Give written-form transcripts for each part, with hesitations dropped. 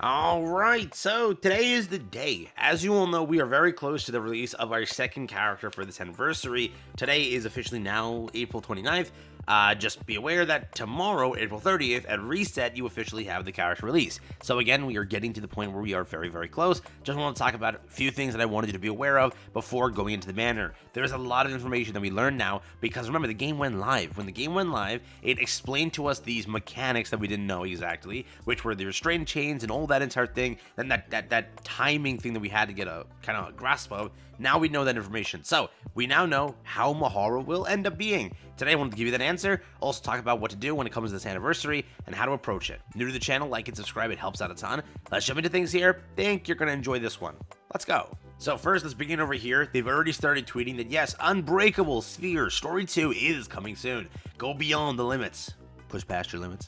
All right, so today is the day. As you all know, we are very close to the release of our second character for this anniversary. Today is officially now April 29th. Just be aware that tomorrow, April 30th, at reset, you officially have the character release. So again, we are getting to the point where we are very, very close. Just want to talk about a few things that I wanted you to be aware of before going into the banner. There's a lot of information that we learn now because remember, the game went live. When the game went live, it explained to us these mechanics that we didn't know exactly, which were the restraint chains and all that entire thing, then that timing thing that we had to get a kind of grasp of. Now we know that information. So we now know how Mihara will end up being. Today I wanted to give you that answer, also talk about what to do when it comes to this anniversary and how to approach it. New to the channel, like and subscribe, it helps out a ton. Let's jump into things here. Think you're going to enjoy this one. Let's go. So first, let's begin over here. They've already started tweeting that yes, Unbreakable Sphere Story 2 is coming soon. Go beyond the limits. Push past your limits.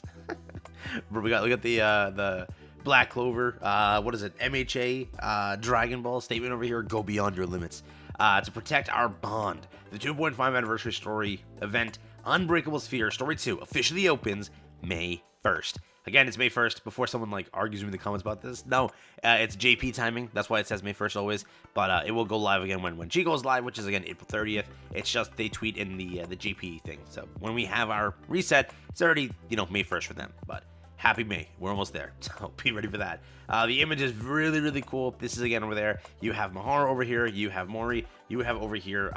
But we got, look at the Black Clover, what is it, MHA, Dragon Ball statement over here, go beyond your limits, to protect our bond. The 2.5 anniversary story event, Unbreakable Sphere Story 2, officially opens May 1st. Again, it's May 1st, before someone like argues with me in the comments about this. No, it's JP timing, that's why it says May 1st always, but it will go live again when G goes live, which is again April 30th. It's just they tweet in the JP thing, so when we have our reset, it's already, May 1st for them, but happy May. We're almost there, so be ready for that. The image is really, really cool. This is again over there. You have Mihara over here. You have Mori. You have over here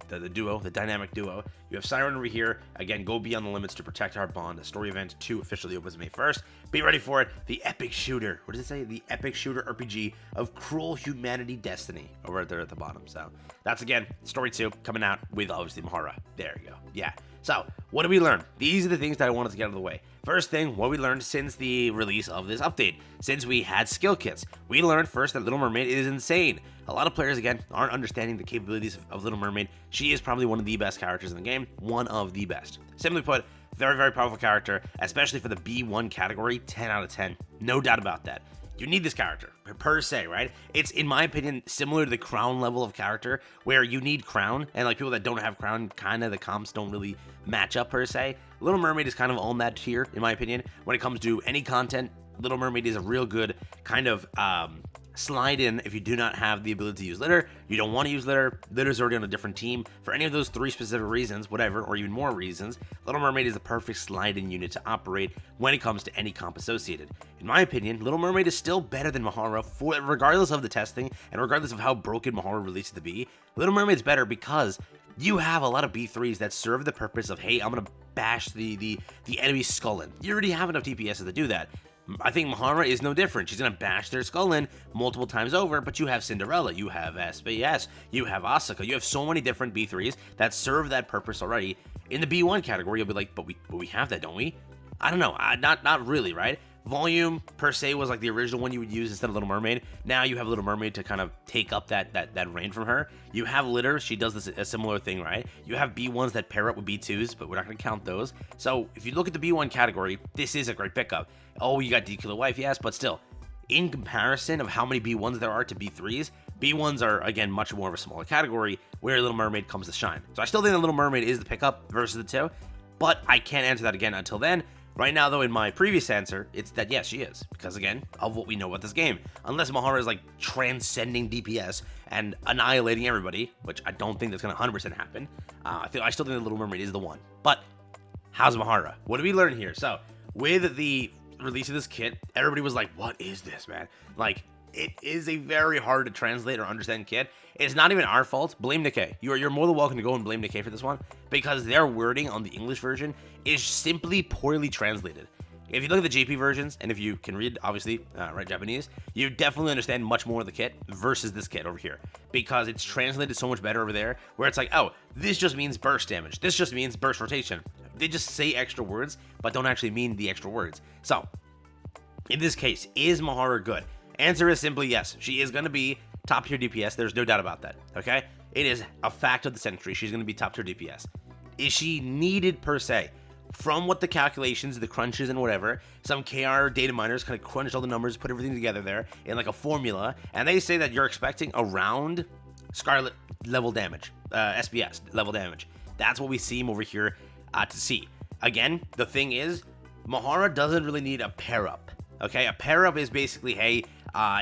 the duo, the dynamic duo. You have Siren over here. Again, go beyond the limits to protect our bond. The story event 2 officially opens May 1st. Be ready for it. The epic shooter. What does it say? The epic shooter RPG of cruel humanity destiny over there at the bottom. So that's again story 2 coming out with obviously Mihara. There you go. Yeah. So, what did we learn? These are the things that I wanted to get out of the way. First thing, what we learned since the release of this update, since we had skill kits. We learned first that Little Mermaid is insane. A lot of players, again, aren't understanding the capabilities of Little Mermaid. She is probably one of the best characters in the game, one of the best. Simply put, very, very powerful character, especially for the B1 category, 10 out of 10. No doubt about that. You need this character, per se, right? It's, in my opinion, similar to the Crown level of character, where you need Crown, and like people that don't have Crown, kind of the comps don't really match up, per se. Little Mermaid is kind of on that tier, in my opinion. When it comes to any content, Little Mermaid is a real good kind of slide in if you do not have the ability to use litter. You don't want to use litter. Litter's already on a different team. For any of those 3 specific reasons, whatever, or even more reasons, Little Mermaid is the perfect slide-in unit to operate when it comes to any comp associated. In my opinion, Little Mermaid is still better than Mihara, regardless of the testing and regardless of how broken Mihara released to be. Little Mermaid's better because you have a lot of B3s that serve the purpose of, hey, I'm gonna bash the enemy's skull in. You already have enough DPSs to do that. I think Mihara is no different. She's going to bash their skull in multiple times over, but you have Cinderella, you have SPS, you have Asuka, you have so many different B3s that serve that purpose already. In the B1 category, you'll be like, but we have that, don't we? I don't know, not really, right? Volume, per se, was like the original one you would use instead of Little Mermaid. Now you have Little Mermaid to kind of take up that reign from her. You have Litter, she does a similar thing, right? You have B1s that pair up with B2s, but we're not going to count those. So if you look at the B1 category, this is a great pickup. Oh, you got D-Killer Wife, yes, but still, in comparison of how many B1s there are to B3s, B1s are, again, much more of a smaller category where Little Mermaid comes to shine. So I still think that Little Mermaid is the pickup versus the 2, but I can't answer that again until then. Right now, though, in my previous answer, it's that yes, she is. Because, again, of what we know about this game. Unless Mihara is, like, transcending DPS and annihilating everybody, which I don't think that's going to 100% happen. I still think that Little Mermaid is the one. But, how's Mihara? What did we learn here? So, with the release of this kit, everybody was like, what is this, man? Like, it is a very hard to translate or understand kit. It's not even our fault. Blame Nikke. You're more than welcome to go and blame Nikke for this one, because their wording on the English version is simply poorly translated. If you look at the JP versions, and if you can read, obviously, right, Japanese, you definitely understand much more of the kit versus this kit over here, because it's translated so much better over there, where it's like, oh, this just means burst damage. This just means burst rotation. They just say extra words, but don't actually mean the extra words. So, in this case, is Mihara good? Answer is simply yes. She is going to be top tier DPS. There's no doubt about that. Okay? It is a fact of the century. She's going to be top tier DPS. Is she needed per se? From what the calculations, the crunches and whatever, some KR data miners kind of crunched all the numbers, put everything together there in like a formula, and they say that you're expecting around Scarlet level damage, SPS level damage. That's what we seem over here to see. Again, the thing is, Mihara doesn't really need a pair up. Okay, a pair up is basically, hey,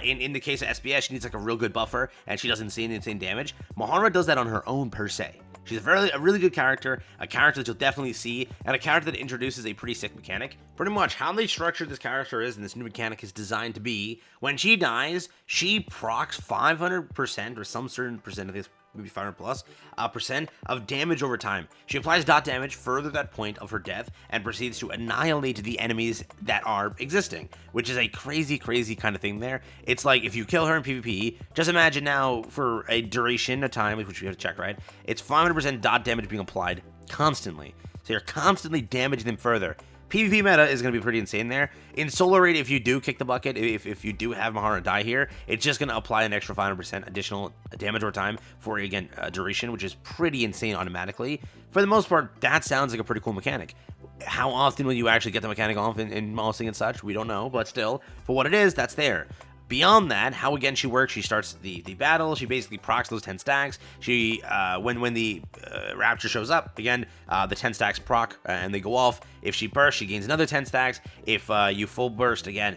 in the case of SBS, she needs like a real good buffer, and she doesn't see any insane damage. Mihara does that on her own per se. She's a really good character, a character that you'll definitely see, and a character that introduces a pretty sick mechanic. Pretty much how they structured this character is, and this new mechanic is designed to be, when she dies, she procs 500% or some certain percent of this, maybe 500 plus percent of damage over time. She applies dot damage further that point of her death and proceeds to annihilate the enemies that are existing, which is a crazy kind of thing there. It's like if you kill her in PvP, just imagine now for a duration of time, which we have to check, right? It's 500% dot damage being applied constantly. So you're constantly damaging them further. PvP meta is going to be pretty insane there. In solo raid, if you do kick the bucket, if you do have Mihara die here, it's just going to apply an extra 500% additional damage over time for, again, duration, which is pretty insane automatically. For the most part, that sounds like a pretty cool mechanic. How often will you actually get the mechanic off in mousing and such? We don't know, but still, for what it is, that's there. Beyond that, how again she works, she starts the battle, she basically procs those 10 stacks. She, when the Rapture shows up, again, the 10 stacks proc and they go off. If she bursts, she gains another 10 stacks. If you full burst, again,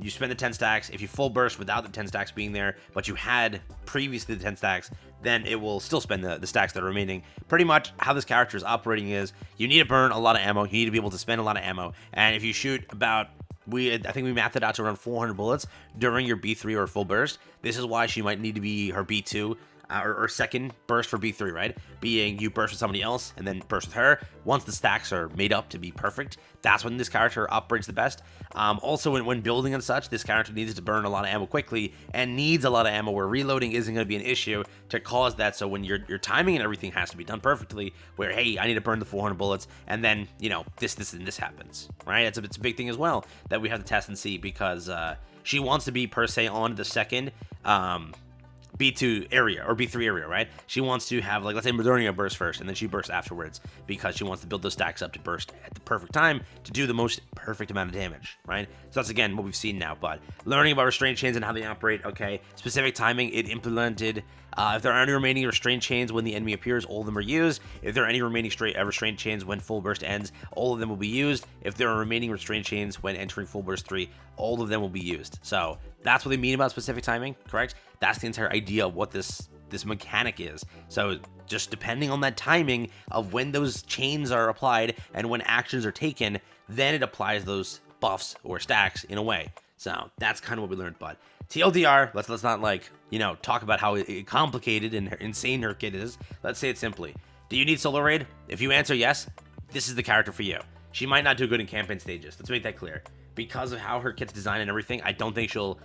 you spend the 10 stacks. If you full burst without the 10 stacks being there, but you had previously the 10 stacks, then it will still spend the stacks that are remaining. Pretty much how this character is operating is, you need to burn a lot of ammo, you need to be able to spend a lot of ammo, and if you shoot about, I think we mapped it out to around 400 bullets during your B3 or full burst. This is why she might need to be her B2 or second burst for B3, right? Being you burst with somebody else and then burst with her. Once the stacks are made up to be perfect, that's when this character operates the best. Also, when building and such, this character needs to burn a lot of ammo quickly and needs a lot of ammo where reloading isn't going to be an issue to cause that. So when your timing and everything has to be done perfectly, where, hey, I need to burn the 400 bullets, and then, you know, this and this happens, right? It's a big thing as well that we have to test and see, because she wants to be, per se, on the second B2 area or B3 area, right? She wants to have, like, let's say Modernia burst first and then she bursts afterwards because she wants to build those stacks up to burst at the perfect time to do the most perfect amount of damage, right? So that's, again, what we've seen now. But learning about restraint chains and how they operate, okay, specific timing, it implemented, if there are any remaining restraint chains when the enemy appears, all of them are used. If there are any remaining restraint chains when full burst ends, all of them will be used. If there are remaining restraint chains when entering full burst 3, all of them will be used. So that's what they mean about specific timing, correct? That's the entire idea of what this mechanic is. So just depending on that timing of when those chains are applied and when actions are taken, then it applies those buffs or stacks in a way. So that's kind of what we learned. But TLDR, let's not, like, you know, talk about how complicated and insane her kit is. Let's say it simply. Do you need solo raid? If you answer yes, this is the character for you. She might not do good in campaign stages. Let's make that clear. Because of how her kit's designed and everything, I don't think she'll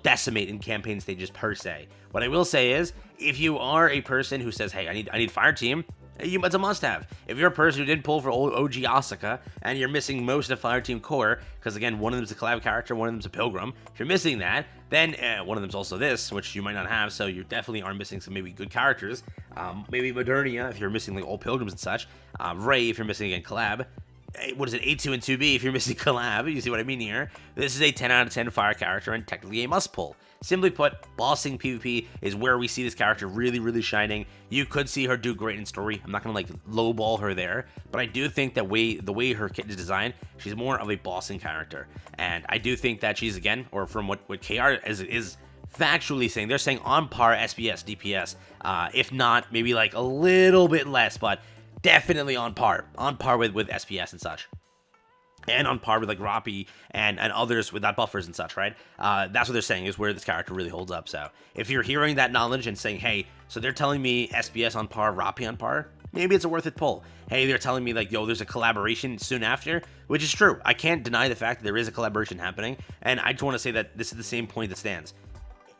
decimate in campaign stages per se. What I will say is, if you are a person who says, hey, I need fire team, it's a must-have. If you're a person who didn't pull for OG Asuka and you're missing most of Fire Team Core, because again, one of them's a collab character, one of them's a pilgrim, if you're missing that, then one of them's also this, which you might not have, so you definitely are missing some maybe good characters. Maybe Modernia, if you're missing like all pilgrims and such. Ray, if you're missing again collab. What is it, A2 and 2B if you're missing collab, you see what I mean here? This is a 10 out of 10 fire character and technically a must pull. Simply put, bossing PvP is where we see this character really shining. You could see her do great in story. I'm not gonna like lowball her there, but I do think that the way her kit is designed, she's more of a bossing character. And I do think that she's, again, or from what KR is factually saying, they're saying on par SBS, DPS, if not maybe like a little bit less, but definitely on par with SPS and such. And on par with like Rappi and others without buffers and such, right? That's what they're saying is where this character really holds up. So if you're hearing that knowledge and saying, hey, so they're telling me SPS on par, Rappi on par, maybe it's a worth it pull. Hey, they're telling me like, yo, there's a collaboration soon after, which is true. I can't deny the fact that there is a collaboration happening. And I just want to say that this is the same point that stands.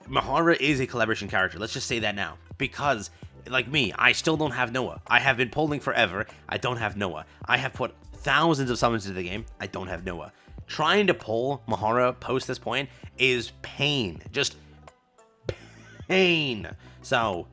Mihara is a collaboration character. Let's just say that now. Because, like me, I still don't have Noah. I have been polling forever. I don't have Noah. I have put thousands of summons into the game. I don't have Noah. Trying to pull Mihara post this point is pain. Just pain. So,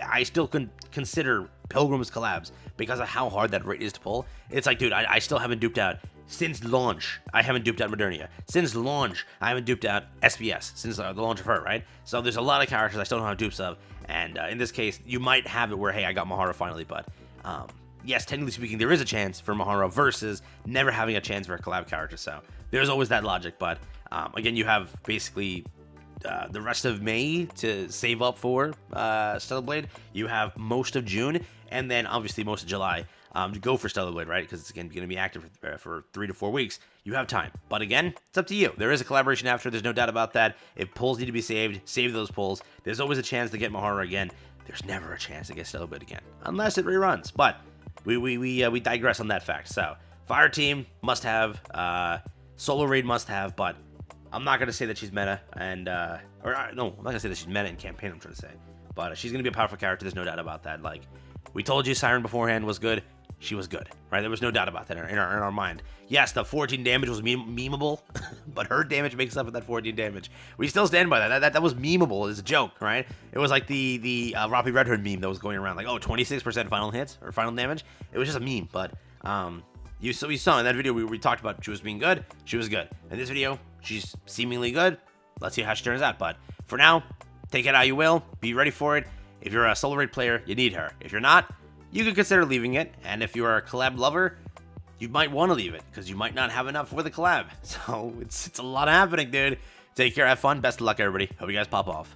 I still consider Pilgrim's collabs because of how hard that rate is to pull. It's like, dude, I still haven't duped out. Since launch, I haven't duped out Modernia. Since launch, I haven't duped out SPS, since the launch of her, right? So there's a lot of characters I still don't have dupes of, and in this case, you might have it where, hey, I got Mihara finally, but yes, technically speaking, there is a chance for Mihara versus never having a chance for a collab character, so there's always that logic, but Again, you have basically the rest of May to save up for Stellar Blade. You have most of June, and then obviously most of July to go for Stellar Blade, right? Because it's going to be active for 3 to 4 weeks. You have time. But again, it's up to you. There is a collaboration after. There's no doubt about that. If pulls need to be saved, save those pulls. There's always a chance to get Mihara again. There's never a chance to get Stellar Blade again, unless it reruns. But we digress on that fact. So Fire Team must have, Solo Raid must have, but I'm not going to say that she's meta, and, no, I'm not going to say that she's meta in campaign, I'm trying to say. But she's going to be a powerful character, there's no doubt about that. Like, we told you Siren beforehand was good. She was good, right? There was no doubt about that in our mind. Yes, the 14 damage was memeable, but her damage makes up for that 14 damage. We still stand by that. That was memeable. It's a joke, right? It was like the Roppy Red Hood meme that was going around, like, oh, 26% final hits or final damage. It was just a meme, but you saw in that video we talked about she was being good. She was good. In this video, she's seemingly good. Let's see how she turns out. But for now, take it how you will. Be ready for it. If you're a Solar Raid player, you need her. If you're not, you could consider leaving it. And if you're a collab lover, you might want to leave it because you might not have enough for the collab. So it's a lot happening, dude. Take care, have fun. Best of luck, everybody. Hope you guys pop off.